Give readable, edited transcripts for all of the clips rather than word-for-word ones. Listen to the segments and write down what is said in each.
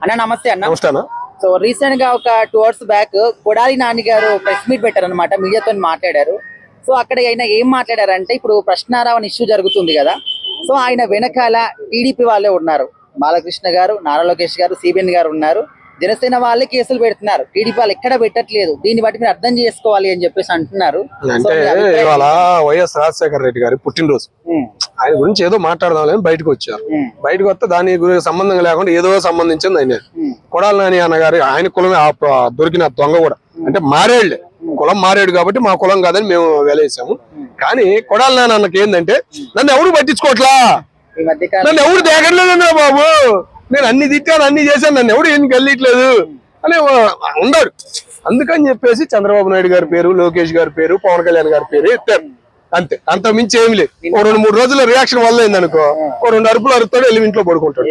అన్న నమస్తే అన్న. నమస్కారం. సో రీసెంట్ గా ఒక 2 అవర్స్ బ్యాక్ కొడాలి నాని గారు ప్రెస్ మీట్ పెట్టారనమాట, మీడియాతో మాట్లాడారు. సో అక్కడ ఆయన ఏం మాట్లాడారంటే, ఇప్పుడు ప్రశ్నారావణ ఇష్యూ జరుగుతుంది కదా, సో ఆయన వెనకాల టీడీపీ వాళ్ళే ఉన్నారు, బాలకృష్ణ గారు, నారా లోకేష్ గారు, సిబిఎన్ గారు ఉన్నారు, జనసేన వాళ్ళే కేసులు పెడుతున్నారు, టీడీపీ వాళ్ళు ఎక్కడ పెట్టట్లేదు, దీన్ని బట్టి మీరు అర్థం చేసుకోవాలి అని చెప్పేసి అంటున్నారు. అంటే ఇవాళ వైఎస్ రాజశేఖర రెడ్డి గారి పుట్టినరోజు, ఆయన గురించి ఏదో మాట్లాడదాం బయటకు వచ్చారు. బయటకు వస్తే దాని గురించి సంబంధం లేకుండా ఏదో సంబంధించింది ఆయన కొడాలి నాని అన్న గారి, ఆయన కులమే దొరికిన దొంగ కూడా, అంటే మారేళ్లే, కులం మారేడు కాబట్టి మా కులం కాదని మేము వెలేసాము. కానీ కొడాలి నాని అన్నకి ఏంటంటే, నన్ను ఎవరు పట్టించుకోవట్లా, నన్ను ఎవరు దేగట్లేదన్నా బాబు, నేను అన్ని తిట్టాను అన్ని చేశాను, నన్ను ఎవరు ఏం కలియట్లేదు అని ఉన్నాడు. అందుకని చెప్పేసి చంద్రబాబు నాయుడు గారి పేరు, లోకేష్ గారి పేరు, పవన్ కళ్యాణ్ గారి పేరు ఎత్తారు. అంతే, అంత మించి ఏమి లేదు. ఓ 2-3 రోజుల రియాక్షన్ వల్ల ఏందనుకో, ఓ 2 అరుపులు అరుపుతాడు, వెళ్ళి ఇంట్లో పడుకుంటాడు.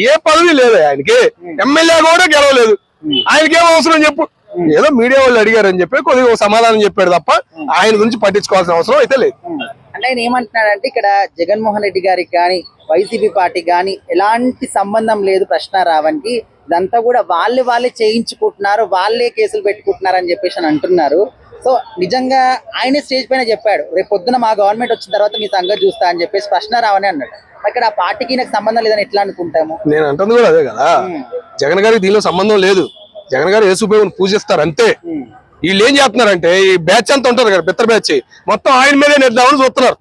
ఏ పదవి లేదు ఆయనకి, ఎమ్మెల్యే కూడా గెలవలేదు. ఆయనకేం అవసరం చెప్పు, ఏదో మీడియా వాళ్ళు అడిగారని చెప్పి కొద్దిగా సమాధానం చెప్పాడు తప్ప ఆయన గురించి పట్టించుకోవాల్సిన అవసరం అయితే లేదు. అంటే ఆయన ఏమంటున్నాడంటే, ఇక్కడ జగన్మోహన్ రెడ్డి గారికి కానీ వైసీపీ పార్టీ కానీ ఎలాంటి సంబంధం లేదు ప్రశ్నారావణ్కి, ఇదంతా కూడా వాళ్ళే చేయించుకుంటున్నారు, వాళ్ళే కేసులు పెట్టుకుంటున్నారు అని చెప్పేసి అని అంటున్నారు. సో నిజంగా ఆయనే స్టేజ్ పైన చెప్పాడు, రేపు పొద్దున మా గవర్నమెంట్ వచ్చిన తర్వాత మీ సంగతి చూస్తా అని చెప్పేసి ప్రశ్నారావణి అన్నాడు. ఇక్కడ ఆ పార్టీకి నాకు సంబంధం లేదని ఎట్లా అనుకుంటాము? నేను అంటుంది కూడా అదే కదా, జగన్ గారికి దీనిలో సంబంధం లేదు. జగన్ గారు యేసుప్రభుని పూజిస్తారు అంతే. వీళ్ళు ఏం చేస్తున్నారంటే, ఈ బ్యాచ్ అంతా ఉంటారు కదా, బిత్తర బ్యాచ్, మొత్తం ఆయన మీదే నిర్దామని చూస్తున్నారు.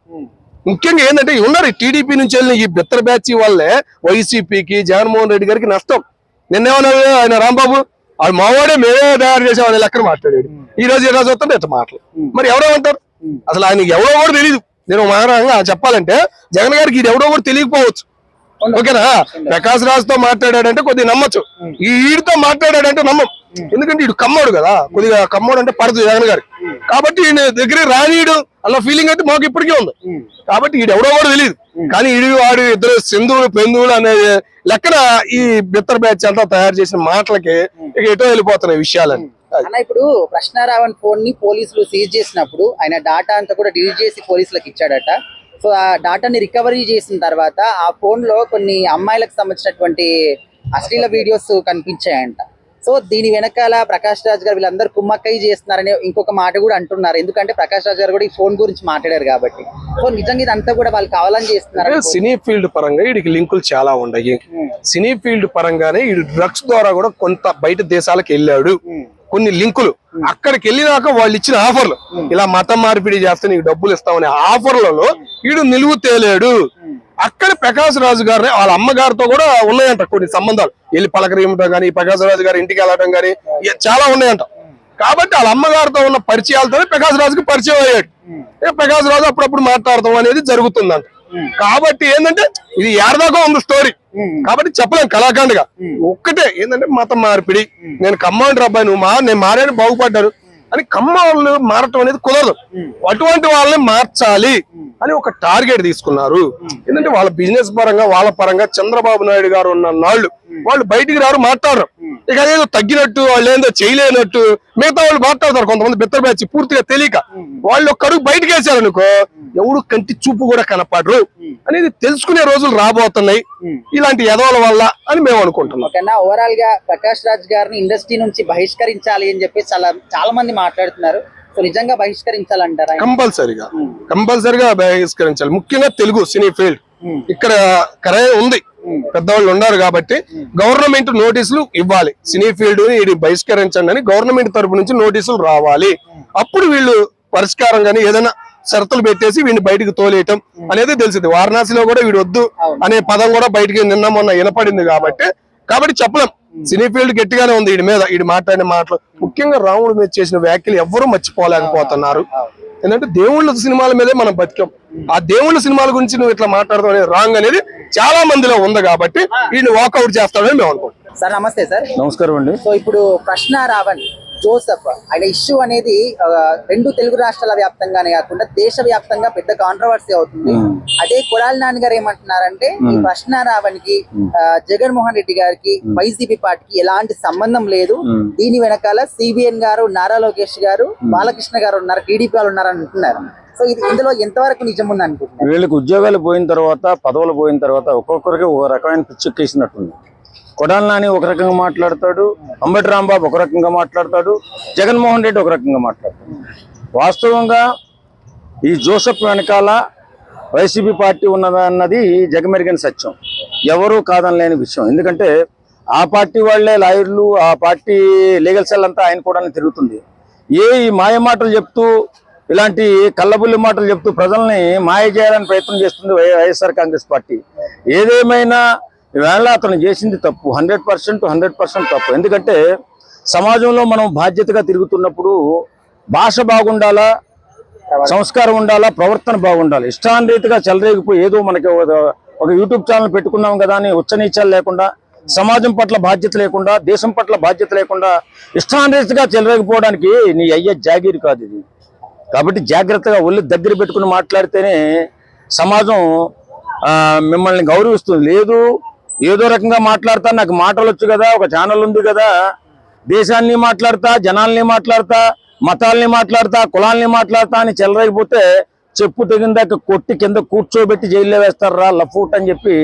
ముఖ్యంగా ఏంటంటే ఉన్నారు టీడీపీ నుంచి వెళ్ళిన ఈ బిత్తర బ్యాచ్ వల్లే వైసీపీకి, జగన్మోహన్ రెడ్డి గారికి నష్టం. నిన్నేమన్నారు ఆయన రాంబాబు, వాళ్ళు మావాడే మేమే తయారు చేసామని లెక్కన మాట్లాడాడు. ఈ రోజు వస్తుంటే ఎట్లా మాటలు, మరి ఎవరేమంటారు? అసలు ఆయనకి ఎవరో కూడా తెలియదు. నేను మహారాంగా చెప్పాలంటే జగన్ గారికి ఇది ఎవరో కూడా తెలియకపోవచ్చు. ఓకేనా, ప్రకాష్ రాజ్ తో మాట్లాడాడంటే కొద్దిగా నమ్మచ్చు, ఈడితో మాట్లాడాడంటే నమ్మం. ఎందుకంటే ఇడు కమ్మోడు కదా, కొద్దిగా కమ్మోడు అంటే పడదు జగన్ గారికి, కాబట్టి ఈయన దగ్గర రానీడు అన్న ఫీలింగ్ అయితే మాకు ఇప్పటికీ ఉంది. కాబట్టి ఈడు ఎవడో కూడా తెలియదు, కానీ ఈడు వాడు ఇద్దరు సింధువులు పెందువులు అనే లెక్కన ఈ బిత్తర బ్యాచ్ అంతా తయారు చేసిన మాటలకి ఇక ఎటో వెళ్ళిపోతున్నాయి విషయాలని. అన్న, ఇప్పుడు ప్రశ్నారావణ్ ఫోన్ ని పోలీసులు సీజ్ చేసినప్పుడు ఆయన డాటా అంతా కూడా డిలీట్ చేసి పోలీసులకు ఇచ్చాడట. సో ఆ డాటాని రికవరీ చేసిన తర్వాత ఆ ఫోన్ లో కొన్ని అమ్మాయిలకు సంబంధించినటువంటి అశ్లీల వీడియోస్ కనిపించాయంట. సో దీని వెనకాల ప్రకాష్ రాజ్ గారు వీళ్ళందరూ కుమ్మక్కయ్య చేస్తున్నారని ఇంకొక మాట కూడా అంటున్నారు. ఎందుకంటే ప్రకాష్ రాజ్ గారు కూడా ఈ ఫోన్ గురించి మాట్లాడారు కాబట్టి. సో నిజంగా ఇదంతా కూడా వాళ్ళు కావాలని చేస్తున్నారు. సినీ ఫీల్డ్ పరంగా వీడికి లింకులు చాలా ఉన్నాయి. సినీ ఫీల్డ్ పరంగానే వీడు డ్రగ్స్ ద్వారా కూడా కొంత బయట దేశాలకు వెళ్ళాడు. కొన్ని లింకులు అక్కడికి వెళ్ళినాక వాళ్ళు ఇచ్చిన ఆఫర్లు, ఇలా మతం మార్పిడి చేస్తే నీకు డబ్బులు ఇస్తామనే ఆఫర్లలో వీడు నిలువు తేలేడు. అక్కడ ప్రకాష్ రాజు గారిని వాళ్ళ అమ్మగారితో కూడా ఉన్నాయంట కొన్ని సంబంధాలు, వెళ్ళి పలకరించడం కానీ, ప్రకాష్ రాజు గారి ఇంటికి వెళ్ళడం కానీ చాలా ఉన్నాయంట. కాబట్టి వాళ్ళ అమ్మగారితో ఉన్న పరిచయాలతోనే ప్రకాష్ రాజుకి పరిచయం అయ్యాడు. ప్రకాష్ రాజు అప్పుడప్పుడు మాట్లాడటం అనేది జరుగుతుందంట. కాబట్టి ఏంటంటే ఇది ఏడదాకా ఉంది స్టోరీ, కాబట్టి చెప్పలేం కళాఖండగా. ఒక్కటే ఏంటంటే మతం మార్పిడి, నేను కమ్మాండ్రి అబ్బాయి నువ్వు నేను మారాడు బాగుపడ్డారు అని కమ్మ వాళ్ళు మారటం అనేది కుదరదు. అటువంటి వాళ్ళని మార్చాలి అని ఒక టార్గెట్ తీసుకున్నారు. ఎందుకంటే వాళ్ళ బిజినెస్ పరంగా వాళ్ళ పరంగా చంద్రబాబు నాయుడు గారు ఉన్న నాళ్ళు వాళ్ళు బయటికి రారు, మాట్లాడరు. ఇక అదేదో తగ్గినట్టు, వాళ్ళు ఏందో చేయలేనట్టు మిగతా వాళ్ళు మాట్లాడతారు. కొంతమంది బిత్తర బ్యాచ్ పూర్తిగా తెలియక వాళ్ళు ఒక్క అడుగు బయటకు వేసారనుకో ఎవడు కంటి చూపు కూడా కనపడరు అనేది తెలుసుకునే రోజులు రాబోతున్నాయి ఇలాంటి ఎదవల వల్ల అని మేము అనుకుంటున్నాం. ఓవరాల్ గా ప్రకాష్ రాజ్ గారిని ఇండస్ట్రీ నుంచి బహిష్కరించాలి అని చెప్పి చాలా మంది మాట్లాడుతున్నారు. సో నిజంగా బహిష్కరించాలంటారా? కంపల్సరిగా బహిష్కరించాలి. ముఖ్యంగా తెలుగు సినీ ఫీల్డ్ ఇక్కడ ఉంది, పెద్దవాళ్ళు ఉన్నారు కాబట్టి గవర్నమెంట్ నోటీసులు ఇవ్వాలి. సినీ ఫీల్డ్ ని బహిష్కరించండి అని గవర్నమెంట్ తరపు నుంచి నోటీసులు రావాలి. అప్పుడు వీళ్ళు పరిష్కారం గానీ ఏదైనా షరతులు పెట్టేసి వీడిని బయటకు తోలేయటం అనేది తెలిసింది. వారణాసిలో కూడా వీడు వద్దు అనే పదం కూడా బయటికి నిన్న మొన్న వినపడింది. కాబట్టి చెప్పలేం. సినీ ఫీల్డ్ గట్టిగానే ఉంది వీడి మీద, వీడి మాట్లాడిన మాటలు, ముఖ్యంగా రాముడి మీద చేసిన వ్యాఖ్యలు ఎవ్వరూ మర్చిపోలేకపోతున్నారు. ఎందుకంటే దేవుళ్ళ సినిమాల మీదే మనం బతికాం. ఆ దేవుళ్ళ సినిమాల గురించి నువ్వు ఇట్లా మాట్లాడతావు అనేది రాంగ్ అనేది చాలా మందిలో ఉంది. కాబట్టి వీడిని వాకౌట్ చేస్తాడని మేము అనుకుంటున్నాం. సార్ నమస్తే. సార్ నమస్కారం అండి. సో ఇప్పుడు ప్రశ్నారావణ్ జోసెఫ్ ఆయన ఇష్యూ అనేది 2 తెలుగు రాష్ట్రాల వ్యాప్తంగానే కాకుండా దేశవ్యాప్తంగా పెద్ద కాంట్రవర్సీ అవుతుంది. అదే కొడాలి నాని గారు ఏమంటున్నారంటే, ఈ ప్రశ్నారావణ్కి జగన్మోహన్ రెడ్డి గారికి వైసీపీ పార్టీకి ఎలాంటి సంబంధం లేదు, దీని వెనకాల సిబిఎన్ గారు, నారా లోకేష్ గారు, బాలకృష్ణ గారు ఉన్నారు, టీడీపీ వాళ్ళు ఉన్నారు అంటున్నారు. సో ఇందులో ఎంతవరకు నిజం ఉంది అనుకుంటున్నారు? వీళ్ళకి ఉద్యోగాలు పోయిన తర్వాత, పదవులు పోయిన తర్వాత ఒక్కొక్కరికి ఒక రకమైన పిచ్చెక్కేసినట్టుంది. కొడాలి నాని ఒక రకంగా మాట్లాడతాడు, అంబటి రాంబాబు ఒక రకంగా మాట్లాడతాడు, జగన్మోహన్ రెడ్డి ఒక రకంగా మాట్లాడతాడు. వాస్తవంగా ఈ జోసెఫ్ వెనకాల వైసీపీ పార్టీ ఉన్నదన్నది జగమెరిగిన సత్యం, ఎవరూ కాదనలేని విషయం. ఎందుకంటే ఆ పార్టీ వాళ్లే లాయర్లు, ఆ పార్టీ లీగల్ సెల్ అంతా ఆయన కూడా తిరుగుతుంది. ఈ మాయ మాటలు చెప్తూ, ఇలాంటి కళ్ళబుల్లి మాటలు చెప్తూ ప్రజల్ని మాయ చేయాలని ప్రయత్నం చేస్తుంది వైఎస్ఆర్ కాంగ్రెస్ పార్టీ. ఏదేమైనా ఈవేళ అతను చేసింది తప్పు, 100% తప్పు. ఎందుకంటే సమాజంలో మనం బాధ్యతగా తిరుగుతున్నప్పుడు భాష బాగుండాలా, సంస్కారం ఉండాలా, ప్రవర్తన బాగుండాలి. ఇష్టాన్రీతిగా చెలరేగిపోయి ఏదో మనకి ఒక యూట్యూబ్ ఛానల్ పెట్టుకున్నాం కదా అని ఉచ్చనీచాలు లేకుండా, సమాజం పట్ల బాధ్యత లేకుండా, దేశం పట్ల బాధ్యత లేకుండా ఇష్టాన్రీతిగా చెలరేగిపోవడానికి నీ అయ్యే జాగీరు కాదు ఇది. కాబట్టి జాగ్రత్తగా ఒళ్ళు దగ్గర పెట్టుకుని మాట్లాడితేనే సమాజం మిమ్మల్ని గౌరవిస్తుంది. లేదు ఏదో రకంగా మాట్లాడతా, నాకు మాటలు వచ్చు కదా, ఒక ఛానల్ ఉంది కదా, దేశాన్ని మాట్లాడతా, జనాల్ని మాట్లాడతా, మతాల్ని మాట్లాడతా, కులాల్ని మాట్లాడతా అని చెలరైపోతే చెప్పు తెగిందాక కొట్టి కింద కూర్చోబెట్టి జైల్లో వేస్తారా లఫూట్ అని చెప్పి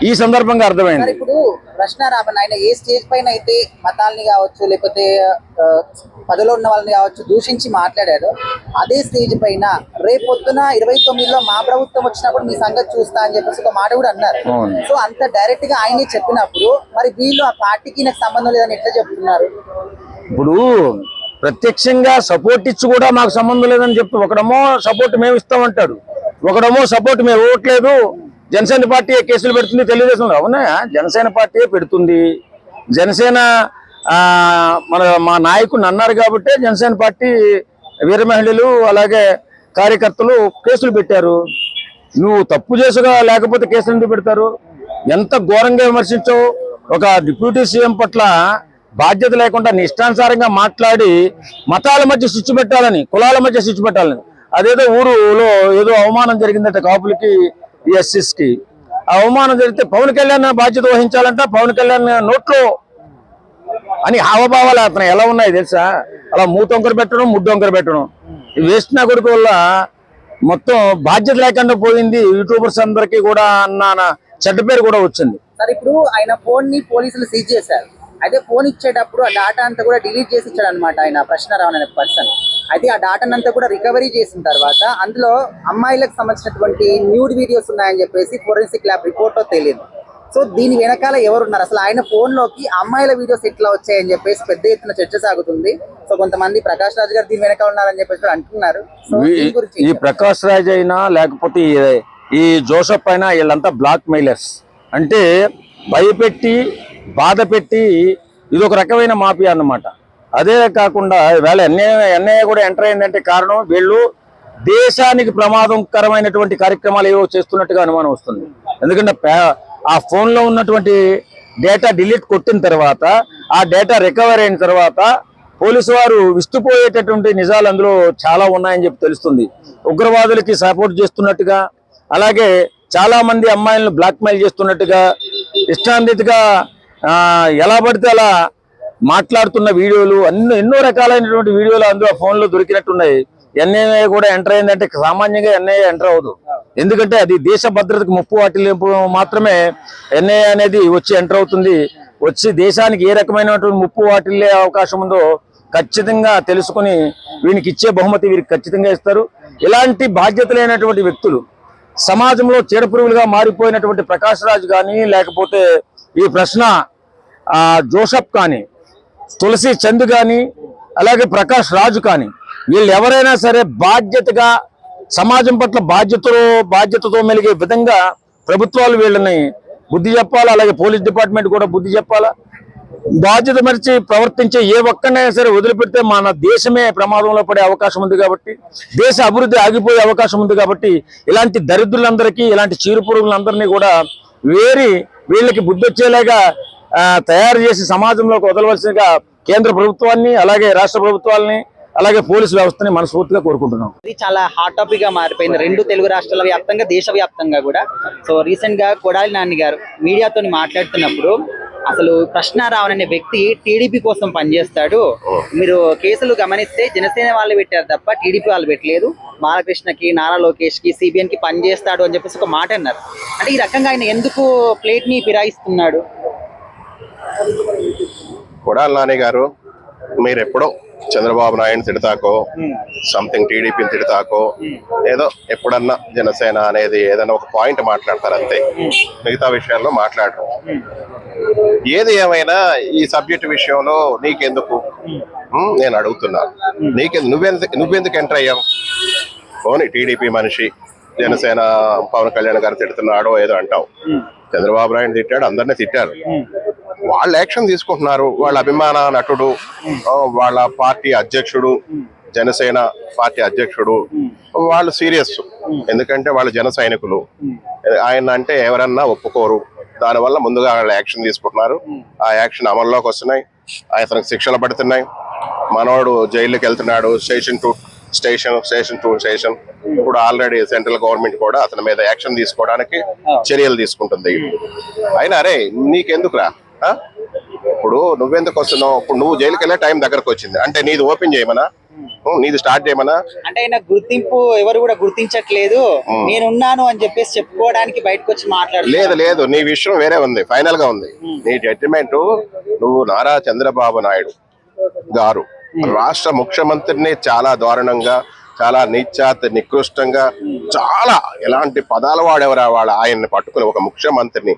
ఈ సందర్భంగా అర్థమైంది. ఇప్పుడు కృష్ణారామన్ ఆయన ఏ స్టేజ్ పైన అయితే మతాల్ని కావచ్చు, లేకపోతే పదలో ఉన్న వాళ్ళని కావచ్చు దూషించి మాట్లాడారు, అదే స్టేజ్ పైన రేపొద్దున 29లో మా ప్రభుత్వం వచ్చినప్పుడు మీ సంగతి చూస్తా అని చెప్పేసి ఒక మాట కూడా అన్నారు. సో అంత డైరెక్ట్ గా ఆయనే చెప్పినప్పుడు మరి వీళ్ళు ఆ పార్టీకి నాకు సంబంధం లేదని ఎట్లా చెప్తున్నారు? ఇప్పుడు ప్రత్యక్షంగా సపోర్ట్ ఇచ్చి కూడా మాకు సంబంధం లేదని చెప్తూ ఒకడమో సపోర్ట్ మేము ఇస్తామంటాడు, ఒకడమో సపోర్ట్ మేము ఇవ్వట్లేదు, జనసేన పార్టీ కేసులు పెడుతుంది తెలుగుదేశంలో. అవునా, జనసేన పార్టీ పెడుతుంది. జనసేన మా నాయకుడిని అన్నారు కాబట్టి జనసేన పార్టీ వీర మహిళలు అలాగే కార్యకర్తలు కేసులు పెట్టారు. నువ్వు తప్పు చేసుగా లేకపోతే కేసులు ఎందుకు పెడతారు? ఎంత ఘోరంగా విమర్శించావు. ఒక డిప్యూటీ సీఎం పట్ల బాధ్యత లేకుండా నీ ఇష్టానుసారంగా మాట్లాడి మతాల మధ్య స్విచ్ పెట్టాలని, కులాల మధ్య స్విచ్ పెట్టాలని, అదేదో ఊరులో ఏదో అవమానం జరిగిందట కాపులకి, ఎస్సీస్కి ఆ అవమానం జరిగితే పవన్ కళ్యాణ్ బాధ్యత వహించాలంట, పవన్ కళ్యాణ్ నోట్లో అని హావభావాలు అతను ఎలా ఉన్నాయి తెలుసా? అలా మూతొంకర పెట్టడం, ముడ్డొంకర పెట్టడం. ఈ వేస్ట్ నా కొడుకు వల్ల మొత్తం బాధ్యత లేకుండా పోయింది. యూట్యూబర్స్ అందరికీ కూడా అన్న చెడ్డ పేరు కూడా వచ్చింది. సార్ ఇప్పుడు ఆయన ఫోన్ ని పోలీసులు సీజ్ చేశారు. అయితే ఫోన్ ఇచ్చేటప్పుడు ఆ డాటా అంతా కూడా డిలీట్ చేసి ఇచ్చాడు అనమాట ఆయన కృష్ణారామన్ అనే పర్సన్. అయితే ఆ డాటాను అంతా కూడా రికవరీ చేసిన తర్వాత అందులో అమ్మాయిలకు సంబంధించినటువంటి న్యూడ్ వీడియోస్ ఉన్నాయని చెప్పేసి ఫోరెన్సిక్ ల్యాబ్ రిపోర్ట్ లో తెలియదు. సో దీని వెనకాల ఎవరున్నారు, అసలు ఆయన ఫోన్ లోకి అమ్మాయిల వీడియోస్ ఎట్లా వచ్చాయని చెప్పేసి పెద్ద ఎత్తున చర్చ సాగుతుంది. సో కొంతమంది ప్రకాష్ రాజ్ గారు దీని వెనక ఉన్నారని చెప్పేసి అంటున్నారు. సో ఈ ప్రకాష్ రాజ్ అయినా లేకపోతే ఈ జోసెఫ్ అయినా వీళ్ళంతా బ్లాక్ మెయిలర్స్. అంటే భయపెట్టి బాధ పెట్టి ఇది ఒక రకమైన మాఫియా అన్నమాట. అదే కాకుండా వేళ ఎన్ఐఏ కూడా ఎంటర్ అయిందంటే కారణం వీళ్ళు దేశానికి ప్రమాదకరమైనటువంటి కార్యక్రమాలు ఏవో చేస్తున్నట్టుగా అనుమానం వస్తుంది. ఎందుకంటే ఆ ఫోన్లో ఉన్నటువంటి డేటా డిలీట్ కొట్టిన తర్వాత, ఆ డేటా రికవర్ అయిన తర్వాత పోలీసు వారు విస్తుపోయేటటువంటి నిజాలు అందులో చాలా ఉన్నాయని చెప్పి తెలుస్తుంది. ఉగ్రవాదులకి సపోర్ట్ చేస్తున్నట్టుగా, అలాగే చాలా మంది అమ్మాయిలను బ్లాక్మెయిల్ చేస్తున్నట్టుగా, ఇష్టాన్రీతిగా ఎలా పడితే అలా మాట్లాడుతున్న వీడియోలు ఎన్నో రకాలైనటువంటి వీడియోలు అందులో ఫోన్లో దొరికినట్టున్నాయి. ఎన్ఐఏ కూడా ఎంటర్ అయిందంటే సామాన్యంగా ఎన్ఐఏ ఎంటర్ అవ్వదు. ఎందుకంటే అది దేశ భద్రతకు ముప్పు వాటిల్లినప్పుడు మాత్రమే ఎన్ఐఏ అనేది వచ్చి ఎంటర్ అవుతుంది. వచ్చి దేశానికి ఏ రకమైనటువంటి ముప్పు వాటిల్లే అవకాశం ఉందో ఖచ్చితంగా తెలుసుకుని వీనికి ఇచ్చే బహుమతి వీరికి ఖచ్చితంగా ఇస్తారు. ఇలాంటి బాధ్యత లేనటువంటి వ్యక్తులు సమాజంలో చీడపురుగులుగా మారిపోయినటువంటి ప్రకాష్ రాజ్ కానీ, లేకపోతే ఈ ప్రశ్న జోసెఫ్ కానీ, తులసి చంద్ కానీ, అలాగే ప్రకాష్ రాజు కానీ, వీళ్ళు ఎవరైనా సరే బాధ్యతగా సమాజం పట్ల బాధ్యతతో మెలిగే విధంగా ప్రభుత్వాలు వీళ్ళని బుద్ధి చెప్పాలా. అలాగే పోలీస్ డిపార్ట్మెంట్ కూడా బుద్ధి చెప్పాలా. బాధ్యత మరిచి ప్రవర్తించే ఏ ఒక్కనైనా సరే వదిలిపెడితే మన దేశమే ప్రమాదంలో పడే అవకాశం ఉంది. కాబట్టి దేశ అభివృద్ధి ఆగిపోయే అవకాశం ఉంది. కాబట్టి ఇలాంటి దరిద్రులందరికీ, ఇలాంటి చీరుపురుగులందరినీ కూడా వీళ్ళకి బుద్ధి వచ్చేలాగా తయారు చేసి సమాజంలోకి వదలవలసినగా కేంద్ర ప్రభుత్వాన్ని, అలాగే రాష్ట్ర ప్రభుత్వాలని, అలాగే పోలీసు వ్యవస్థని మనస్ఫూర్తిగా కోరుకుంటున్నాం. ఇది చాలా హాట్ టాపిక్ గా మారిపోయింది 2 తెలుగు రాష్ట్రాల వ్యాప్తంగా, దేశవ్యాప్తంగా కూడా. సో రీసెంట్ గా కొడాలి నాని గారు మీడియాతో మాట్లాడుతున్నప్పుడు అసలు కృష్ణారావన్ అనే వ్యక్తి టీడీపీ కోసం పనిచేస్తాడు, మీరు కేసులు గమనిస్తే జనసేన వాళ్ళు పెట్టారు తప్ప టీడీపీ వాళ్ళు పెట్టలేదు, బాలకృష్ణకి, నారా లోకేష్ కి, సిబిఎన్ కి పనిచేస్తాడు అని చెప్పేసి ఒక మాట అన్నారు. అంటే ఈ రకంగా ఆయన ఎందుకు ప్లేట్ ని ఫిరాయిస్తున్నాడు? కొడాలి నాని గారు మీరు ఎప్పుడో చంద్రబాబు నాయుడు తిడతాకో సంథింగ్ టీడీపీని తిడతాకో ఏదో ఎప్పుడన్నా జనసేన అనేది ఏదైనా ఒక పాయింట్ మాట్లాడతారు అంతే, మిగతా విషయాల్లో మాట్లాడరు. ఏది ఏమైనా ఈ సబ్జెక్ట్ విషయంలో నీకెందుకు నేను అడుగుతున్నాను, నువ్వెందుకు ఎంటర్ అయ్యావు? పోనీ టీడీపీ మనిషి జనసేన పవన్ కళ్యాణ్ గారు తిడుతున్నాడో ఏదో అంటావు, చంద్రబాబు నాయుడు తిట్టాడు, అందరినీ తిట్టారు, వాళ్ళు యాక్షన్ తీసుకుంటున్నారు. వాళ్ళ అభిమాన నటుడు, వాళ్ళ పార్టీ అధ్యక్షుడు, జనసేన పార్టీ అధ్యక్షుడు, వాళ్ళు సీరియస్, ఎందుకంటే వాళ్ళు జన సైనికులు. ఆయన అంటే ఎవరన్నా ఒప్పుకోరు, దానివల్ల ముందుగా వాళ్ళు యాక్షన్ తీసుకుంటున్నారు. ఆ యాక్షన్ అమల్లోకి వస్తున్నాయి, అతనికి శిక్షలు పడుతున్నాయి. మనోడు జైలుకి వెళ్తున్నాడు, స్టేషన్ టు స్టేషన్. ఇప్పుడు ఆల్రెడీ సెంట్రల్ గవర్నమెంట్ కూడా అతని మీద యాక్షన్ తీసుకోవడానికి చర్యలు తీసుకుంటుంది. అయినా అరే నీకెందుకురా, ఇప్పుడు నువ్వెందుకు వస్తున్నావు? ఇప్పుడు నువ్వు జైలుకి వెళ్ళే టైం దగ్గరకు వచ్చింది అంటే నీది ఓపెన్ చేయమనా, నీది స్టార్ట్ చేయమనా? అంటే ఆయన గుర్తింపు ఎవరు కూడా గుర్తించట్లేదు, నేనున్నాను అని చెప్పేసి చెప్పుకోవడానికి బయటకు వచ్చి మాట్లాడలేదు. లేదు, నీ విషయం వేరే ఉంది, ఫైనల్ గా ఉంది. నీ జడ్జిమెంట్ నువ్వు నారా చంద్రబాబు నాయుడు గారు రాష్ట్ర ముఖ్యమంత్రిని చాలా దారుణంగా, చాలా నీచాతి నికృష్టంగా, చాలా ఎలాంటి పదాలు వాడేవరా వాళ్ళ ఆయన్ని పట్టుకుని ఒక ముఖ్యమంత్రిని,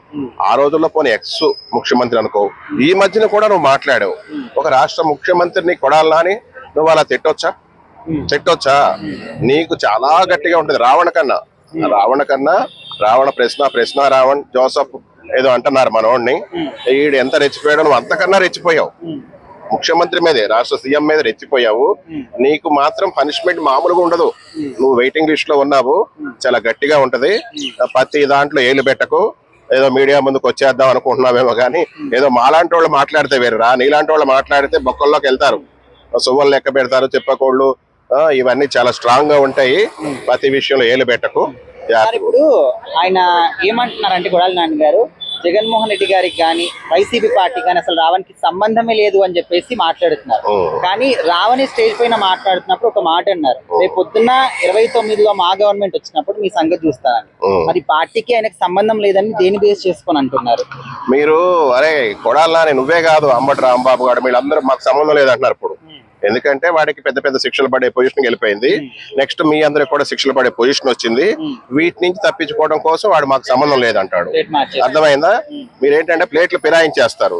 ఆ రోజుల్లో పోనీ ఎక్స్ ముఖ్యమంత్రి అనుకో, ఈ మధ్యన కూడా నువ్వు మాట్లాడావు. ఒక రాష్ట్ర ముఖ్యమంత్రిని కొడాలా అని నువ్వు అలా తిట్టొచ్చా? నీకు చాలా గట్టిగా ఉంటుంది. రావణ ప్రశ్న రావణ్ జోసఫ్ ఏదో అంటున్నారు మనోడిని, ఈడు ఎంత రెచ్చిపోయాడో నువ్వు అంతకన్నా రెచ్చిపోయావు. ముఖ్యమంత్రి మీదే, రాష్ట్ర సీఎం మీద రెచ్చిపోయావు. నీకు మాత్రం పనిష్మెంట్ మామూలుగా ఉండదు. నువ్వు వెయిటింగ్ లిస్ట్ లో ఉన్నావు, చాలా గట్టిగా ఉంటది. ప్రతి దాంట్లో ఏలు పెట్టకు, ఏదో మీడియా ముందుకు వచ్చేద్దాం అనుకుంటున్నావేమో కానీ ఏదో మాలాంటి వాళ్ళు మాట్లాడితే వేరురా, నీలాంటి వాళ్ళు మాట్లాడితే బొక్కల్లోకి వెళ్తారు, సువ్వలు లెక్క పెడతారు, చెప్పకోళ్ళు, ఇవన్నీ చాలా స్ట్రాంగ్ గా ఉంటాయి. ప్రతి విషయంలో ఏలు పెట్టకు. ఇప్పుడు ఆయన ఏమంటున్నారంటే కొడాలి నాని గారు, జగన్మోహన్ రెడ్డి గారికి కానీ వైసీపీ పార్టీ కానీ అసలు రావణ్కి సంబంధమే లేదు అని చెప్పేసి మాట్లాడుతున్నారు. కానీ రావణి స్టేజ్ పైన మాట్లాడుతున్నప్పుడు ఒక మాట అన్నారు, రేపు పొద్దున్న 29లో మా గవర్నమెంట్ వచ్చినప్పుడు మీ సంగతి చూస్తానని. మరి పార్టీకి ఆయనకు సంబంధం లేదని దేని బేస్ చేసుకొని అంటున్నారు మీరు? అరే కొడాలా నువ్వే కాదు, అంబటి రాంబాబు గారు వీళ్ళందరూ మాకు సంబంధం లేదంటున్నారు ఇప్పుడు. ఎందుకంటే వాడికి పెద్ద పెద్ద శిక్షలు పడే పొజిషన్ వెళ్ళిపోయింది. నెక్స్ట్ మీ అందరికి కూడా శిక్షలు పడే పొజిషన్ వచ్చింది. వీటి నుంచి తప్పించుకోవడం కోసం వాడు మాకు సంబంధం లేదంటాడు. అర్థమైందా? మీరేంటంటే ప్లేట్లు ఫిరాయించేస్తారు.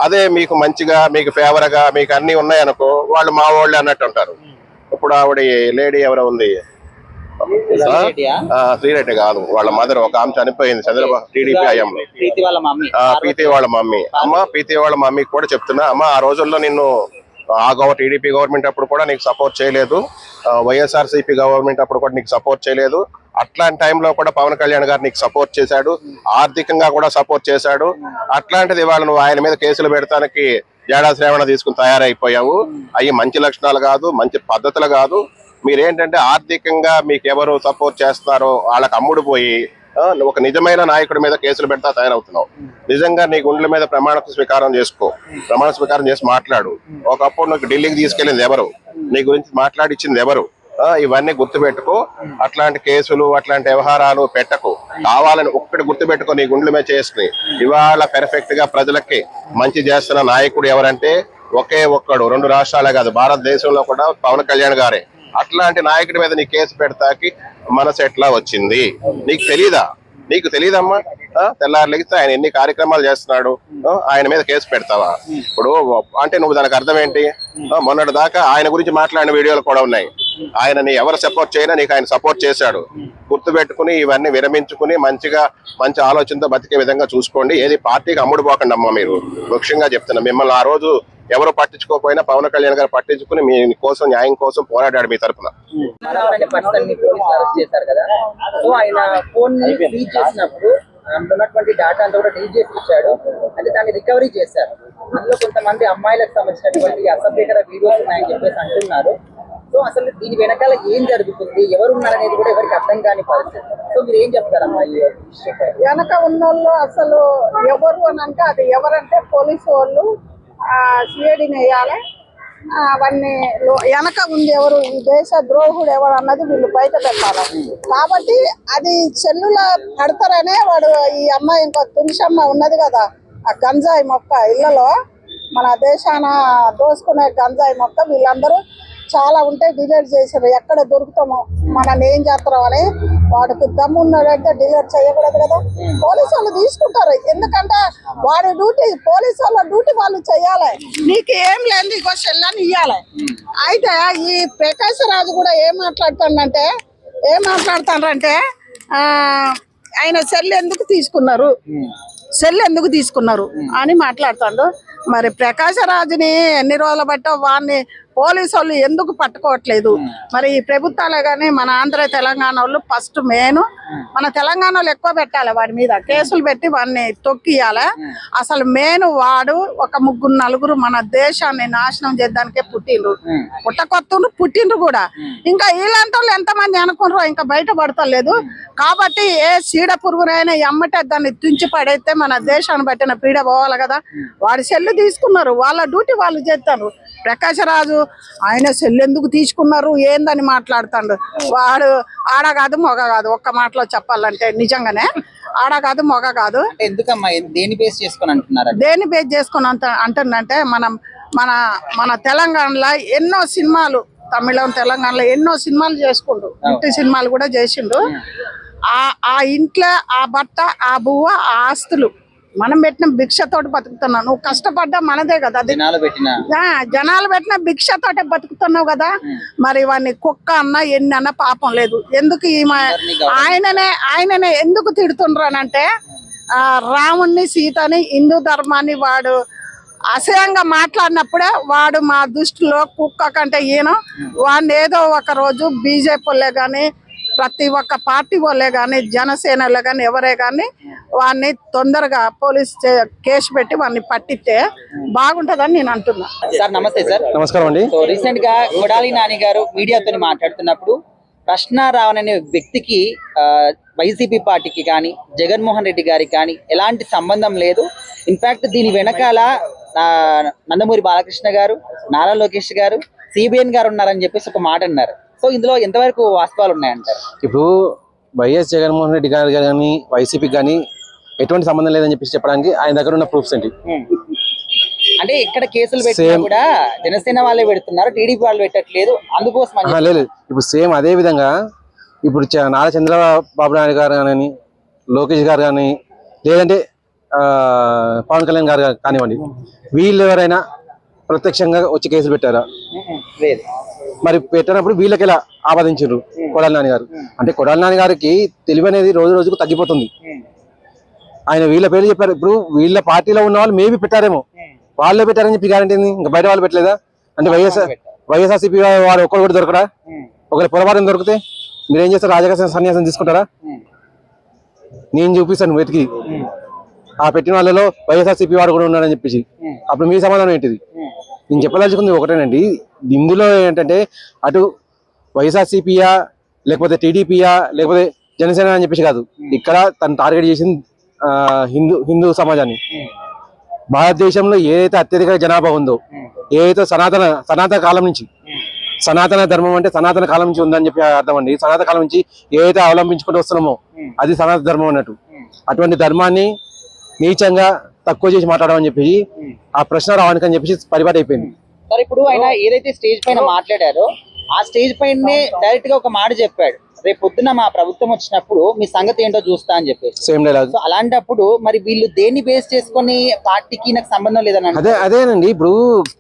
అదే మీకు మంచిగా, మీకు ఫేవర్ గా, మీకు అన్ని ఉన్నాయనుకో, వాళ్ళు మా వాళ్ళే అన్నట్టు ఉంటారు. ఇప్పుడు ఆవిడ లేడీ ఎవరో ఉంది, శ్రీరెడ్డి కాదు, వాళ్ళ మదర్, ఒక ఆమె చనిపోయింది చంద్రబాబు టీడీపీ హయాంలో, పీతి వాళ్ళ మమ్మీ. పీతి వాళ్ళ మమ్మీకి కూడా చెప్తున్నా, అమ్మ ఆ రోజుల్లో నిన్ను టీడీపీ గవర్నమెంట్ అప్పుడు కూడా నీకు సపోర్ట్ చేయలేదు, వైఎస్ఆర్సీపీ గవర్నమెంట్ అప్పుడు కూడా నీకు సపోర్ట్ చేయలేదు. అట్లాంటి టైంలో కూడా పవన్ కళ్యాణ్ గారు నీకు సపోర్ట్ చేశాడు, ఆర్థికంగా కూడా సపోర్ట్ చేశాడు. అట్లాంటిది ఇవాళ నువ్వు ఆయన మీద కేసులు పెడతానికి జడా శ్రావణ తీసుకుని తయారైపోయావు. అవి మంచి లక్షణాలు కాదు, మంచి పద్ధతులు కాదు. మీరేంటంటే ఆర్థికంగా మీకు ఎవరు సపోర్ట్ చేస్తారో వాళ్ళకి అమ్ముడు పోయి ఒక నిజమైన నాయకుడి మీద కేసులు పెడతా తయారవుతున్నావు. నిజంగా నీ గుండెల మీద ప్రమాణ స్వీకారం చేసి మాట్లాడు. ఒకప్పుడు నీకు ఢిల్లీకి తీసుకెళ్ళింది ఎవరు, నీ గురించి మాట్లాడిచ్చింది ఎవరు? ఇవన్నీ గుర్తుపెట్టుకో. అట్లాంటి కేసులు, అట్లాంటి వ్యవహారాలు పెట్టకు. కావాలని ఒక్కటి గుర్తుపెట్టుకో, నీ గుండెల మీద చేసుకుని ఇవాళ పెర్ఫెక్ట్ గా ప్రజలకి మంచి చేస్తున్న నాయకుడు ఎవరంటే ఒకే ఒక్కడు, 2 రాష్ట్రాలే కాదు భారతదేశంలో కూడా పవన్ కళ్యాణ్ గారే. అట్లాంటి నాయకుడి మీద నీ కేసు పెడతాకి మనసు ఎట్లా వచ్చింది? నీకు తెలీదమ్మా? తెల్లారు లెగిస్తే ఆయన ఎన్ని కార్యక్రమాలు చేస్తున్నాడు, ఆయన మీద కేసు పెడతావా? ఇప్పుడు అంటే నువ్వు దానికి అర్థం ఏంటి? మొన్నటి దాకా ఆయన గురించి మాట్లాడిన వీడియోలు కూడా ఉన్నాయి. ఆయనని ఎవరు సపోర్ట్ చేయనా నీకు ఆయన సపోర్ట్ చేశాడు. గుర్తుపెట్టుకుని ఇవన్నీ విరమించుకుని మంచి ఆలోచనతో బతికే విధంగా చూసుకోండి. ఏది పార్టీకి అమ్ముడు పోకండి అమ్మా. మీరు ముఖ్యంగా చెప్తున్నా, మిమ్మల్ని ఆ రోజు ఎవరు పట్టించుకోకపోయినా పవన్ కళ్యాణ్ గారు పట్టించుకుని మీ కోసం, న్యాయం కోసం పోరాడాడు మీ తరఫున. ఉన్నటువంటి డాటా అంతా కూడా డిలీట్ చేసి ఇచ్చాడు, అంటే దాన్ని రికవరీ చేశారు. అందులో కొంతమంది అమ్మాయిలకు సంబంధించినటువంటి అసభ్యకర వీడియోస్ ఉన్నాయని చెప్పేసి అంటున్నారు. సో అసలు దీని వెనకాల ఏం జరుగుతుంది, ఎవరు ఉన్నారనేది కూడా ఎవరికి అర్థం కాని పరిస్థితి. సో మీరు ఏం చెప్తారమ్మా ఈ విషయం? వెనక ఉన్నోళ్ళు అసలు ఎవరు అని అంటే, అది ఎవరంటే పోలీసు వాళ్ళు సిఐడిని వేయాలి. అవన్నీ వెనక ఉంది ఎవరు, ఈ దేశ ద్రోహుడు ఎవరు అన్నది వీళ్ళు బయట పెట్టాలి. కాబట్టి అది చెల్లుల పెడతారనే వాడు ఈ అమ్మాయి ఇంకో తులసమ్మ ఉన్నది కదా, ఆ గంజాయి మొక్క ఇళ్లలో మన దేశాన దోసుకునే గంజాయి మొక్క వీళ్ళందరూ చాలా ఉంటే డిలీట్ చేశారు. ఎక్కడ దొరుకుతామో మనల్ని ఏం చేస్తారో అని వాడికి దమ్ము ఉన్నాడంటే డిలీట్ చేయకూడదు కదా. పోలీసు వాళ్ళు తీసుకుంటారు, ఎందుకంటే వాడి డ్యూటీ, పోలీసు వాళ్ళ డ్యూటీ వాళ్ళు చెయ్యాలి. నీకు ఏం లేదు ఇంకో సెల్లని ఇవ్వాలి. అయితే ఈ ప్రకాశ్ రాజు కూడా ఏం మాట్లాడుతాడంటే ఆయన సెల్ ఎందుకు తీసుకున్నారు అని మాట్లాడుతాడు. మరి ప్రకాశ రాజుని ఎన్ని రోజులు బట్టో వాడిని పోలీసు వాళ్ళు ఎందుకు పట్టుకోవట్లేదు? మరి ఈ ప్రభుత్వాలే కానీ మన ఆంధ్ర తెలంగాణ వాళ్ళు ఫస్ట్ మెయిన్ మన తెలంగాణలో ఎక్కువ పెట్టాలి, వాడి మీద కేసులు పెట్టి వాడిని తొక్కియాలి. అసలు మెయిన్ వాడు ఒక 3-4 మన దేశాన్ని నాశనం చేయడానికే పుట్టిండ్రు కూడా. ఇంకా ఇలాంటి వాళ్ళు ఎంతమంది అనుకున్నారో ఇంకా బయట పడతలేదు. కాబట్టి ఏ చీడ పురుగునైనా ఎమ్మటే దాన్ని తుంచి పడైతే మన దేశాన్ని బట్టిన పీడ పోవాలి కదా. వాడి సెల్లు తీసుకున్నారు, వాళ్ళ డ్యూటీ వాళ్ళు చేస్తారు. ప్రకాశ్ రాజు ఆయన సెల్ ఎందుకు తీసుకున్నారు ఏందని మాట్లాడుతాడు. వాడు ఆడ కాదు మొగ కాదు, ఒక్క మాటలో చెప్పాలంటే నిజంగానే ఆడ కాదు మొగ కాదు. ఎందుకమ్మా దేని బేస్ చేసుకొని అంటున్నారు? దేని బేస్ చేసుకొని అంటుందంటే మన తెలంగాణలో ఎన్నో సినిమాలు, తమిళం తెలంగాణలో ఎన్నో సినిమాలు చేసుకుంటూ ఇంటి సినిమాలు కూడా చేసిండు. ఆ ఇంట్లో ఆ బట్ట, ఆ బువ్వ, ఆ ఆస్తులు మనం పెట్టిన భిక్షతోటి బతుకుతున్నావు. నువ్వు కష్టపడ్డా మనదే కదా, జనాలు పెట్టిన భిక్షతోటే బతుకుతున్నావు కదా. మరి వాడిని కుక్క అన్నా ఎన్ని అన్నా పాపం లేదు. ఎందుకు ఆయననే ఎందుకు తిడుతుండ్రు అని అంటే రాముణ్ణి, సీతని, హిందూ ధర్మాన్ని వాడు అసహ్యంగా మాట్లాడినప్పుడే వాడు మా దృష్టిలో కుక్క కంటే వాడిని ఏదో ఒక రోజు బీజేపీ వాళ్ళే కానీ, ప్రతి ఒక్క పార్టీ వాళ్ళే కానీ, జనసేనలో కానీ ఎవరే కానీ వాడిని తొందరగా పోలీస్ కేసు పెట్టి వాడిని పట్టిస్తే బాగుంటుందని నేను అంటున్నా. సార్ నమస్తే. సార్ నమస్కారం అండి. సో రీసెంట్ గా కొడాలి నాని గారు మీడియాతో మాట్లాడుతున్నప్పుడు కృష్ణారావన్ అనే వ్యక్తికి వైసీపీ పార్టీకి కానీ జగన్మోహన్ రెడ్డి గారికి కానీ ఎలాంటి సంబంధం లేదు. ఇన్ఫాక్ట్ దీని వెనకాల నందమూరి బాలకృష్ణ గారు, నారా లోకేష్ గారు, సిబిఎన్ గారు ఉన్నారని చెప్పేసి ఒక మాట అన్నారు. సో ఇందులో ఎంతవరకు వాస్తవాలు ఉన్నాయంటారు? ఇప్పుడు వైఎస్ జగన్మోహన్ రెడ్డి గారు కానీ వైసీపీ కానీ ఎటువంటి సంబంధం లేదని చెప్పేసి చెప్పడానికి ఆయన దగ్గర ఉన్న ప్రూఫ్స్ ఏంటి? అంటే ఇక్కడ కేసులు పెట్టినా కూడా జనసేన వాళ్ళే పెడుతున్నారు, టీడీపీ వాళ్ళు పెట్టట్లేదు, అందుకోసం లేదు. ఇప్పుడు సేమ్ అదే విధంగా ఇప్పుడు నారా చంద్రబాబు నాయుడు గారు కానీ, లోకేష్ గారు కానీ, లేదంటే పవన్ కళ్యాణ్ గారు కానివ్వండి, వీళ్ళు ఎవరైనా ప్రత్యక్షంగా వచ్చి కేసులు పెట్టారా? లేదు. మరి పెట్టినప్పుడు వీళ్ళకి ఎలా ఆపాదించారు కొడాలి నాని గారు? అంటే కొడాలి నాని గారికి తెలివి అనేది రోజు రోజుకు తగ్గిపోతుంది. ఆయన వీళ్ళ పేర్లు చెప్పారు. ఇప్పుడు వీళ్ళ పార్టీలో ఉన్న వాళ్ళు మేబీ పెట్టారేమో, వాళ్ళే పెట్టారని చెప్పి గ్యారంటీ ఉంది. ఇంకా బయట వాళ్ళు పెట్టలేదా? అంటే వైఎస్ఆర్సీపీ వాడు ఒక్కడు కూడా దొరకడా? ఒకరి పొరపాటు దొరికితే మీరేం చేస్తారు? రాజకీయ సన్యాసం తీసుకుంటారా? నేను చూపిస్తాను వెతికి ఆ పెట్టిన వాళ్ళలో వైఎస్ఆర్సీపీ వాడు కూడా ఉన్నాడని చెప్పేసి. అప్పుడు మీ సమాధానం ఏంటిది? నేను చెప్పదలుచుకుంది ఒకటేనండి. ఇందులో ఏంటంటే అటు వైఎస్ఆర్సీపీయా లేకపోతే టీడీపీయా లేకపోతే జనసేన అని చెప్పేసి కాదు. ఇక్కడ తను టార్గెట్ చేసింది హిందూ సమాజాన్ని. భారతదేశంలో ఏదైతే అత్యధిక జనాభా ఉందో, ఏదైతే సనాతన కాలం నుంచి, సనాతన ధర్మం అంటే సనాతన కాలం నుంచి ఉందని చెప్పి అర్థం అండి. సనాతన కాలం నుంచి ఏదైతే అవలంబించుకుంటూ వస్తున్నామో అది సనాతన ధర్మం అన్నట్టు. అటువంటి ధర్మాన్ని నీచంగా తక్కువ చేసి మాట్లాడమని చెప్పి ఆ ప్రశ్న రావడానికి అని చెప్పేసి పరిపాటి అయిపోయింది. సార్ ఇప్పుడు ఆయన ఏదైతే స్టేజ్ పైన మాట్లాడారో ఆ స్టేజ్ పైనే డైరెక్ట్ గా ఒక మాట చెప్పాడు, రేపు పొద్దున మా ప్రభుత్వం వచ్చినప్పుడు మీ సంగతి ఏంటో చూస్తా అని చెప్పేసి. Same dialogue. సో అలాంటప్పుడు మరి వీళ్ళు దేన్ని బేస్ చేసుకొని పార్టీకి నాకు సంబంధం లేదని అదేనండి. ఇప్పుడు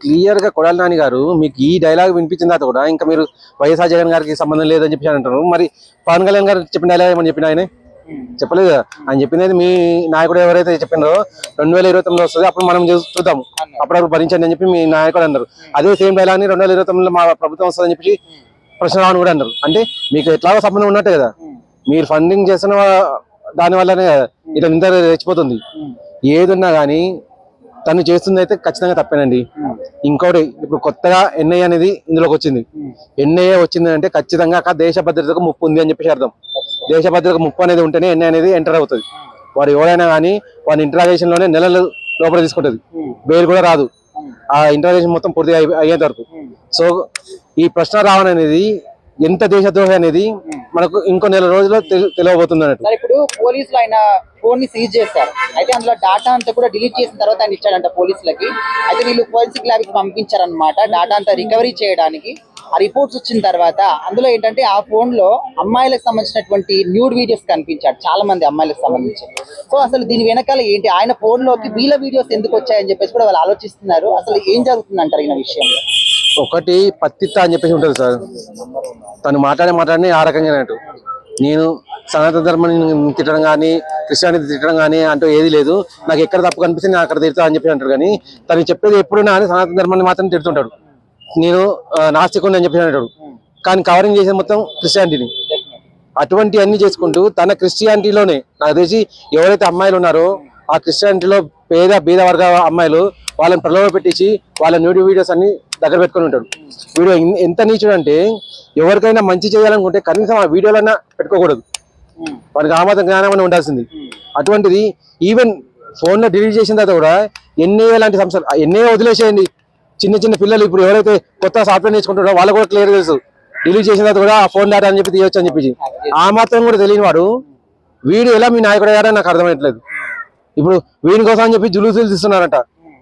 క్లియర్ గా కొడాలి నాని గారు మీకు ఈ డైలాగ్ వినిపించిన తర్వాత కూడా ఇంకా మీరు వైఎస్ఆర్ జగన్ గారికి సంబంధం లేదని చెప్పి అంటారు. మరి పవన్ కళ్యాణ్ గారు చెప్పిన డైలాగ్ ఏమని చెప్పిన ఆయన చెప్పలేదు కదా. ఆయన చెప్పినది మీ నాయకుడు ఎవరైతే చెప్పినారో 2029 వస్తుంది అప్పుడు మనం చూద్దాము, అప్పుడప్పుడు భరించండి అని చెప్పి మీ నాయకుడు అన్నారు. అదే సేమ్ డైలాగ్ ని 2029లో మా ప్రభుత్వం వస్తుందని చెప్పి ప్రశ్న రావని కూడా అన్నారు. అంటే మీకు ఎట్లాగో సంబంధం ఉన్నట్టే కదా, మీరు ఫండింగ్ చేస్తున్న దాని వల్లనే ఇట్లా ఇంత రెచ్చిపోతుంది. ఏదున్నా కానీ తను చేస్తుంది అయితే ఖచ్చితంగా తప్పేనండి. ఇంకోటి ఇప్పుడు కొత్తగా ఎన్ఐ అనేది ఇందులోకి వచ్చింది. ఎన్ఐఏ వచ్చింది అంటే ఖచ్చితంగా అక్కడ దేశ భద్రతకు ముప్పు ఉంది అని చెప్పేసి అర్థం. దేశ భద్రతకు ముప్పు అనేది ఉంటేనే ఎన్ఐ అనేది ఎంటర్ అవుతుంది. వాడు ఎవరైనా కానీ వాడి ఇంటరాగేషన్ లోనే నెలలు లోపల తీసుకుంటుంది, బెయిల్ కూడా రాదు ఆ ఇంటరాగేషన్ మొత్తం పూర్తిగా అయ్యేంత వరకు. సో ఈ ప్రశ్న రావడం అనేది ఎంత దేశద్రోహి అనేది మనకు ఇంకో నెల రోజుల్లో తెలియబోతుంది అన్నట్టు. సార్ ఇప్పుడు పోలీసులు ఆయన ఫోన్ ని సీజ్ చేస్తారు. అయితే అందులో డాటా అంతా కూడా డిలీట్ చేసిన తర్వాత ఆయన ఇచ్చాడంట పోలీసులకి. అయితే వీళ్ళు ఫోరెన్సిక్ ల్యాబ్ కి పంపించారనమాట డాటా అంతా రికవరీ చేయడానికి. ఆ రిపోర్ట్స్ వచ్చిన తర్వాత అందులో ఏంటంటే ఆ ఫోన్ లో అమ్మాయిలకు సంబంధించినటువంటి న్యూడ్ వీడియోస్ కనిపించాడు, చాలా మంది అమ్మాయిలకు సంబంధించి. సో అసలు దీని వెనకాల ఏంటి, ఆయన ఫోన్ లోకి వీళ్ళ వీడియోస్ ఎందుకు వచ్చాయని చెప్పేసి కూడా వాళ్ళు ఆలోచిస్తున్నారు. అసలు ఏం జరుగుతుంది అంటారు ఈ విషయంలో? ఒకటి పత్తిత్త అని చెప్పేసి ఉంటుంది సార్, తను మాట్లాడే ఆ రకంగా అన్నట్టు. నేను సనాతన ధర్మాన్ని తిట్టడం కానీ క్రిస్టియానిటీ తిట్టడం కానీ అంటూ ఏది లేదు. నాకు ఎక్కడ తప్పు కనిపిస్తే నేను అక్కడ తిడతా అని చెప్పి అంటాడు. కానీ తను చెప్పేది ఎప్పుడున్నా అని సనాతన ధర్మాన్ని మాత్రం తిడుతుంటాడు. నేను నాస్తికుడిని అని చెప్పి అంటాడు, కానీ కవరింగ్ చేసేది మొత్తం క్రిస్టియానిటీని. అటువంటి అన్ని చేసుకుంటూ తన క్రిస్టియానిటీలోనే నాకు తెలిసి ఎవరైతే అమ్మాయిలు ఉన్నారో ఆ క్రిస్టియానిటీలో బీద వర్గ అమ్మాయిలు వాళ్ళని ప్రలోభ పెట్టించి వాళ్ళ న్యూడ్ వీడియోస్ అన్ని దగ్గర పెట్టుకొని ఉంటాడు. వీడియో ఎంత నీచుడు అంటే ఎవరికైనా మంచి చేయాలనుకుంటే కనీసం ఆ వీడియోలన్నా పెట్టుకోకూడదు, వానికి ఆ మాత్రం జ్ఞానం అని ఉండాల్సింది. అటువంటిది ఈవెన్ ఫోన్లో డిలీట్ చేసిన తర్వాత కూడా ఎన్ఏ లాంటి సంస్థలు ఎన్ఏ వదిలేసేయండి. చిన్న చిన్న పిల్లలు ఇప్పుడు ఎవరైతే కొత్త సాఫ్ట్వేర్ నేర్చుకుంటారో వాళ్ళకు కూడా క్లియర్ తెలుసు డిలీట్ చేసిన తర్వాత కూడా ఆ ఫోన్ డేటా అని చెప్పి తీయొచ్చు అని చెప్పి. ఆ మాత్రం కూడా తెలియని వాడు వీడు ఎలా మీ నాయకుడు అయ్యారని నాకు అర్థమయ్యట్లేదు. ఇప్పుడు వీడి కోసం అని చెప్పి జులుసులు తీస్తున్నారంట,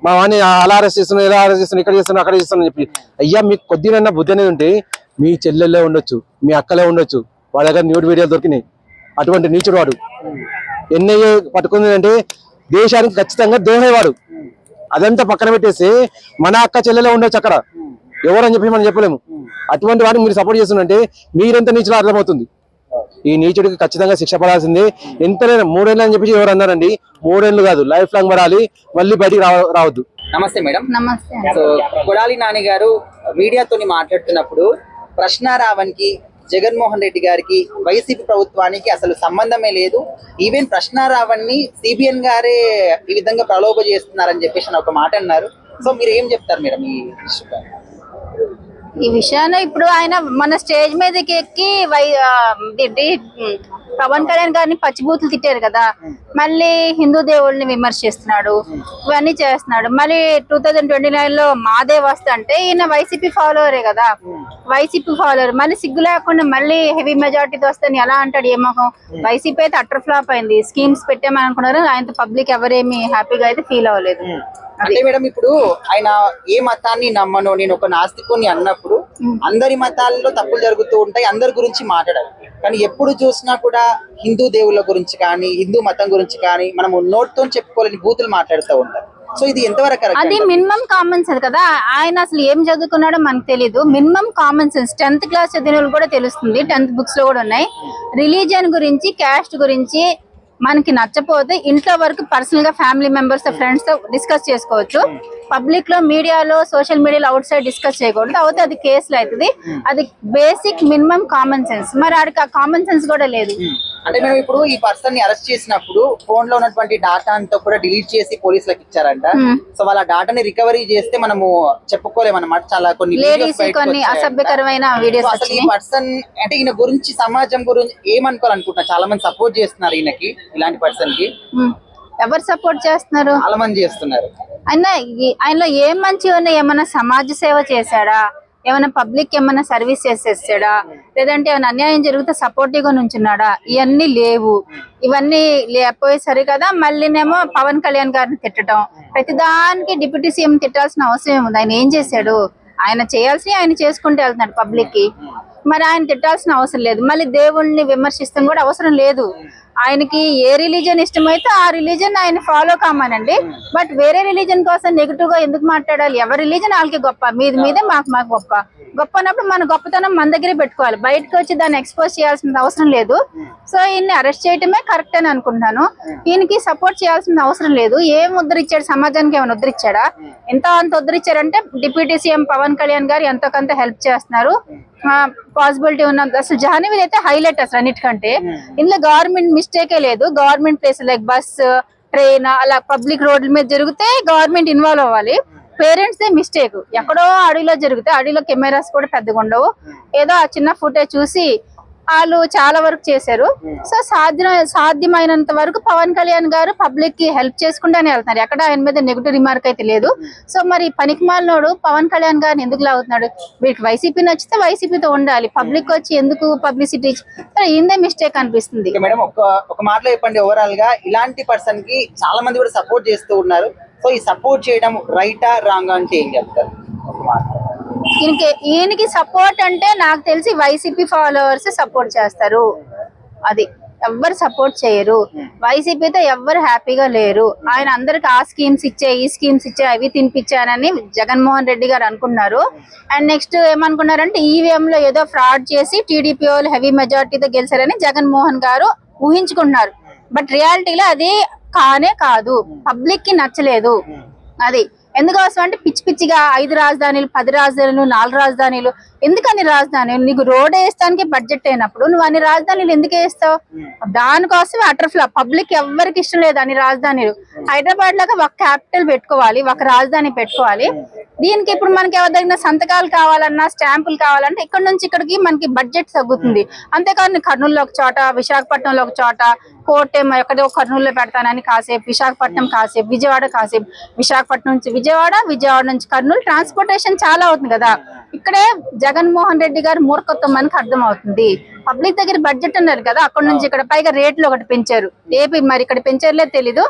మా వాడిని అలా అరెస్ట్ చేస్తున్నారు, ఎలా అరెస్ట్ చేస్తున్నారు, ఇక్కడ చేస్తున్నారు, అక్కడ చేస్తున్నారు అని చెప్పి. అయ్యా మీకు కొద్దిగా బుద్ధి అనేది ఉంటే మీ చెల్లెళ్ళే ఉండొచ్చు, మీ అక్కలే ఉండొచ్చు, వాళ్ళ దగ్గర న్యూడ్ వీడియోలు దొరికినాయి. అటువంటి నీచుడు వాడు ఎన్ఐఏ పట్టుకుంది అంటే దేశానికి ఖచ్చితంగా దోహేవాడు. అదంతా పక్కన పెట్టేసి మన అక్క చెల్లెలే ఉండొచ్చు అక్కడ, ఎవరని చెప్పి మనం చెప్పలేము. అటువంటి వాడిని మీరు సపోర్ట్ చేస్తుందంటే మీరెంత నీచులో అర్థమవుతుంది. ఈ నీచుడికి ఖచ్చితంగా శిక్ష పడాల్సిందే. ఎంతైనా 3 ఏళ్ళు అని చెప్పి ఎవరు అన్నారండి, 3 ఏళ్ళు కాదు, లైఫ్ లాంగ్ పడాలి, మళ్ళీ బయటికి రావద్దు. నమస్తే మేడం. నమస్తే. సో కొడాలి నాని గారు మీడియాతో మాట్లాడుతున్నప్పుడు ప్రశ్నారావణ్కి జగన్మోహన్ రెడ్డి గారికి వైసీపీ ప్రభుత్వానికి అసలు సంబంధమే లేదు, ఈవెన్ ప్రశ్నారావణ్ని సిబిఎన్ గారే ఈ విధంగా ప్రలోభ చేస్తున్నారని చెప్పేసి ఒక మాట అన్నారు. సో మీరు ఏం చెప్తారు మేడం ఈ విషయాన్ని? ఇప్పుడు ఆయన మన స్టేజ్ మీదకి ఎక్కి పవన్ కళ్యాణ్ గారిని పచ్చిబూతులు తిట్టారు కదా, మళ్ళీ హిందూ దేవుళ్ళని విమర్శిస్తున్నాడు, ఇవన్నీ చేస్తున్నాడు. మళ్ళీ 2029 లో మాదే వస్తా అంటే ఈయన వైసీపీ ఫాలోవరే కదా, వైసీపీ ఫాలోవర్. మళ్ళీ సిగ్గు లేకుండా మళ్ళీ హెవీ మెజార్టీతో వస్తే ఎలా అంటాడు? ఏమో వైసీపీ అయితే అటర్ ఫ్లాప్ అయింది, స్కీమ్స్ పెట్టామని అనుకున్నారు, ఆయనతో పబ్లిక్ ఎవరేమి హ్యాపీగా అయితే ఫీల్ అవ్వలేదు. అంటే మేడం ఇప్పుడు ఆయన ఏ మతాన్ని నమ్మను, నేను ఒక నాస్తికుని అన్నప్పుడు అందరి మతాల్లో తప్పులు జరుగుతూ ఉంటాయి, అందరి గురించి మాట్లాడాలి. కానీ ఎప్పుడు చూసినా కూడా హిందూ దేవుళ్ళ గురించి కానీ హిందూ మతం గురించి కానీ మనం నోట్తో చెప్పుకోలేని బూతులు మాట్లాడుతూ ఉంటారు. సో ఇది ఎంతవరకు అది మినిమం కామన్ సెన్స్ కదా. ఆయన అసలు ఏం చదువుకున్నాడో మనకు తెలియదు. Minimum common sense 10th class చదివిన వాళ్ళు కూడా తెలుస్తుంది, 10th బుక్స్ లో కూడా ఉన్నాయి. రిలీజియన్ గురించి, క్యాస్ట్ గురించి మనకి నచ్చపోతే ఇంట్లో వరకు పర్సనల్ గా ఫ్యామిలీ మెంబర్స్ తో ఫ్రెండ్స్ తో డిస్కస్ చేసుకోవచ్చు. పబ్లిక్ లో, మీడియాలో, సోషల్ మీడియాలో అవుట్ సైడ్ డిస్కస్ చేయకూడదు, అవుతే అది కేసులు అవుతుంది. అది బేసిక్ మినిమం కామన్ సెన్స్. మరి ఆడికి ఆ కామన్ సెన్స్ కూడా లేదు. అంటే మేము ఇప్పుడు ఈ పర్సన్ ని అరెస్ట్ చేసినప్పుడు ఫోన్ లో ఉన్నటువంటి డాటా అంతా కూడా డిలీట్ చేసి పోలీసులకు ఇచ్చారంట. సో వాళ్ళ డాటాని రికవరీ చేస్తే మనము చెప్పుకోలేమన్నమాట. చాలా కొన్ని అసభ్యకరమైన వీడియోస్. అసలు ఈ పర్సన్ అంటే ఈయన గురించి సమాజం గురించి ఏమనుకోవాలనుకుంటున్నా, చాలా మంది సపోర్ట్ చేస్తున్నారు ఈయనకి, ఇలాంటి పర్సన్ కి. ఎవరు సపోర్ట్ చేస్తున్నారు? చాలా మంది చేస్తున్నారు. ఆయనలో ఏం మంచి ఉన్నాయి? ఏమన్నా సమాజ సేవ చేశాడా? ఏమైనా పబ్లిక్ ఏమైనా సర్వీస్ చేసేసాడా? లేదంటే ఏమైనా అన్యాయం జరిగితే సపోర్టివ్ గా నుంచున్నాడా? ఇవన్నీ లేవు. ఇవన్నీ లేకపోయేసరి కదా మళ్ళీనేమో పవన్ కళ్యాణ్ గారిని తిట్టడం. ప్రతిదానికి డిప్యూటీ సీఎం తిట్టాల్సిన అవసరం ఏముంది? ఆయన ఏం చేశాడు? ఆయన చేయాల్సి ఆయన చేసుకుంటూ వెళ్తున్నాడు పబ్లిక్ కి. మరి ఆయన తిట్టాల్సిన అవసరం లేదు. మళ్ళీ దేవుణ్ణి విమర్శిస్తాం కూడా అవసరం లేదు. ఆయనకి ఏ రిలీజన్ ఇష్టమైతే ఆ రిలీజన్ ఆయన ఫాలో కామానండి. బట్ వేరే రిలీజన్ కోసం నెగిటివ్ గా ఎందుకు మాట్లాడాలి? ఎవరి రిలీజన్ వాళ్ళకి గొప్ప, మీదే మాకు గొప్ప. గొప్ప అన్నప్పుడు మన గొప్పతనం మన దగ్గరే పెట్టుకోవాలి, బయటకు వచ్చి దాన్ని ఎక్స్పోజ్ చేయాల్సిన అవసరం లేదు. సో ఈయన్ని అరెస్ట్ చేయటమే కరెక్ట్ అని అనుకుంటున్నాను. ఈయనకి సపోర్ట్ చేయాల్సిన అవసరం లేదు. ఏం ఉద్ధరించాడు? సమాజానికి ఏమైనా ఉద్ధరించాడా? ఎంత అంత ఉద్ధరించారంటే డిప్యూటీ సీఎం పవన్ కళ్యాణ్ గారు ఎంతో కొంత హెల్ప్ చేస్తున్నారు. పాసిబిలిటీ ఉన్న అసలు జాహ్నవి అయితే హైలైట్ అసలు అన్నిటికంటే. ఇందులో గవర్నమెంట్ మిస్టేకే లేదు. Government place like bus, train అలా పబ్లిక్ రోడ్ల మీద జరిగితే గవర్నమెంట్ ఇన్వాల్వ్ అవ్వాలి. Parents they mistake. ఎక్కడో అడవిలో జరిగితే అడవిలో కెమెరాస్ కూడా పెద్దగా ఉండవు. ఏదో ఆ చిన్న ఫుటేజ్ చూసి వాళ్ళు చాలా వరకు చేశారు. సో సాధ్యమైనంత వరకు పవన్ కళ్యాణ్ గారు పబ్లిక్ కి హెల్ప్ చేసుకుంటానే వెళ్తున్నారు. ఎక్కడ ఆయన మీద నెగిటివ్ రిమార్క్ అయితే లేదు. సో మరి పనికిమాలినోడు పవన్ కళ్యాణ్ గారిని ఎందుకు లాగుతున్నాడు? వీరికి వైసీపీ నచ్చితే వైసీపీతో ఉండాలి, పబ్లిక్ వచ్చి ఎందుకు పబ్లిసిటీ? ఇందే మిస్టేక్ అనిపిస్తుంది. మేడం ఒక మాటలో చెప్పండి, ఓవరాల్ గా ఇలాంటి పర్సన్ కి చాలా మంది కూడా సపోర్ట్ చేస్తూ ఉన్నారు. సో ఈ సపోర్ట్ చేయడం రైటా రాంగా అంటే ఏం చెప్తారు? ఒక మాట. ఈయనకి సపోర్ట్ అంటే నాకు తెలిసి వైసీపీ ఫాలోవర్స్ సపోర్ట్ చేస్తారు. అది ఎవ్వరు సపోర్ట్ చేయరు. వైసీపీతో ఎవ్వరు హ్యాపీగా లేరు. ఆయన అందరికి ఆ స్కీమ్స్ ఇచ్చే, ఈ స్కీమ్స్ ఇచ్చే, అవి తినిపించానని జగన్మోహన్ రెడ్డి గారు అనుకున్నారు. అండ్ నెక్స్ట్ ఏమనుకున్నారంటే ఈవీఎం లో ఏదో ఫ్రాడ్ చేసి టీడీపీ వాళ్ళు హెవీ మెజార్టీతో గెలిచారని జగన్మోహన్ గారు ఊహించుకున్నారు. బట్ రియాలిటీలో అది కానే కాదు. పబ్లిక్ కి నచ్చలేదు. అది ఎందుకోసం అంటే పిచ్చి పిచ్చిగా 5 రాజధానులు, 10 రాజధానులు, 4 రాజధానులు. ఎందుకని రాజధానులు? నీకు రోడ్ వేస్తానికి బడ్జెట్ అయినప్పుడు నువ్వు అన్ని రాజధానులు ఎందుకు వేస్తావు? దానికోసమే అటర్ ఫ్లాప్. పబ్లిక్ ఎవరికి ఇష్టం లేదు అన్ని రాజధానులు. హైదరాబాద్ లాగా ఒక క్యాపిటల్ పెట్టుకోవాలి, ఒక రాజధాని పెట్టుకోవాలి. దీనికి ఇప్పుడు మనకి ఎవరిదైనా సంతకాలు కావాలన్నా, స్టాంపులు కావాలంటే ఇక్కడ నుంచి ఇక్కడికి మనకి బడ్జెట్ తగ్గుతుంది. అంతేకాదు కర్నూలులో ఒక చోట, విశాఖపట్నంలో ఒక చోట, కోర్టు ఎక్కడో కర్నూలులో పెడతానని కాసేపు, విశాఖపట్నం కాసేపు, విజయవాడ కాసేపు, విశాఖపట్నం నుంచి విజయవాడ, విజయవాడ నుంచి కర్నూలు ట్రాన్స్పోర్టేషన్ చాలా అవుతుంది కదా. ఇక్కడే జగన్మోహన్ రెడ్డి గారు మూర్ఖత్వం మనకు అర్థం అవుతుంది. పబ్లిక్ దగ్గర బడ్జెట్ ఉన్నారు కదా, అక్కడ నుంచి ఇక్కడ పైగా రేట్లు ఒకటి పెంచారు. ఏపీ మరి ఇక్కడ పెంచారులే తెలీదు.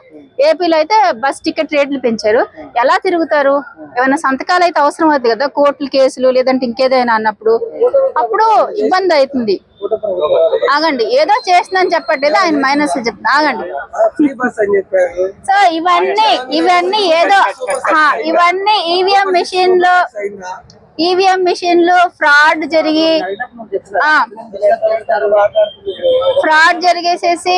ఏపీలో అయితే బస్ టికెట్ రేట్లు పెంచారు. ఎలా తిరుగుతారు? ఏమైనా సంతకాలు అయితే అవసరం అవుతుంది కదా, కోర్టులు, కేసులు, లేదంటే ఇంకేదైనా అన్నప్పుడు అప్పుడు ఇబ్బంది అవుతుంది. ఆగండి, ఏదో చేస్తుందని చెప్పట్లేదు, ఆయన మైనస్ చెప్తున్నా. ఆగండి. సో ఇవన్నీ ఏదో ఇవన్నీ ఈవీఎం మిషన్ లో ఫ్రాడ్ జరిగేసేసి